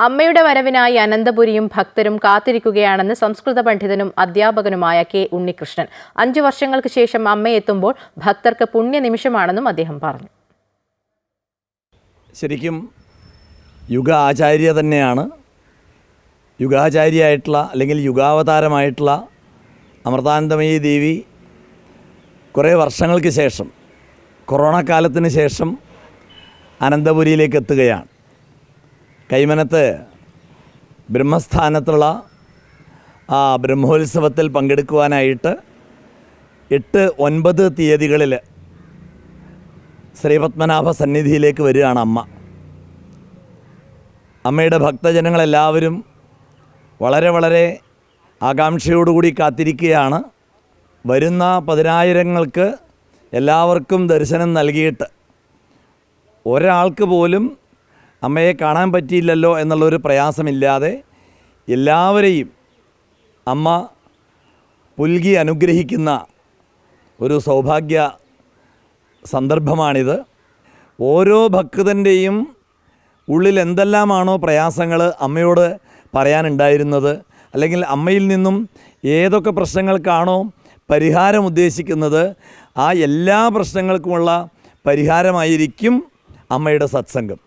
അമ്മയുടെ വരവിനായി അനന്തപുരിയും ഭക്തരും കാത്തിരിക്കുകയാണെന്ന് സംസ്കൃത പണ്ഡിതനും അധ്യാപകനുമായ കെ ഉണ്ണികൃഷ്ണൻ. 5 വർഷങ്ങൾക്ക് ശേഷം അമ്മയെത്തുമ്പോൾ ഭക്തർക്ക് പുണ്യനിമിഷമാണെന്നും അദ്ദേഹം പറഞ്ഞു. ശരിക്കും യുഗ ആചാര്യ തന്നെയാണ്, യുഗാചാര്യയായിട്ടുള്ള അല്ലെങ്കിൽ യുഗാവതാരമായിട്ടുള്ള അമൃതാനന്ദമയി ദേവി കുറേ വർഷങ്ങൾക്ക് ശേഷം, കൊറോണ കാലത്തിന് ശേഷം അനന്തപുരിയിലേക്ക് എത്തുകയാണ്. കൈമനത്ത് ബ്രഹ്മസ്ഥാനത്തുള്ള ആ ബ്രഹ്മോത്സവത്തിൽ പങ്കെടുക്കുവാനായിട്ട് 8, 9 തീയതികളിൽ ശ്രീപത്മനാഭ സന്നിധിയിലേക്ക് വരികയാണ് അമ്മ. അമ്മയുടെ ഭക്തജനങ്ങളെല്ലാവരും വളരെ ആകാംക്ഷയോടുകൂടി കാത്തിരിക്കുകയാണ്. വരുന്ന 10,000-ങ്ങൾക്ക് എല്ലാവർക്കും ദർശനം നൽകിയിട്ട് ഒരാൾക്ക് പോലും അമ്മയെ കാണാൻ പറ്റിയില്ലല്ലോ എന്നുള്ളൊരു പ്രയാസമില്ലാതെ എല്ലാവരെയും അമ്മ പുൽകി അനുഗ്രഹിക്കുന്ന ഒരു സൗഭാഗ്യ സന്ദർഭമാണിത്. ഓരോ ഭക്തൻ്റെയും ഉള്ളിൽ എന്തെല്ലാമാണോ പ്രയാസങ്ങൾ അമ്മയോട് പറയാനുണ്ടായിരുന്നത്, അല്ലെങ്കിൽ അമ്മയിൽ നിന്നും ഏതൊക്കെ പ്രശ്നങ്ങൾക്കാണോ പരിഹാരം ഉദ്ദേശിക്കുന്നത്, ആ എല്ലാ പ്രശ്നങ്ങൾക്കുമുള്ള പരിഹാരമായിരിക്കും അമ്മയുടെ സത്സംഗം.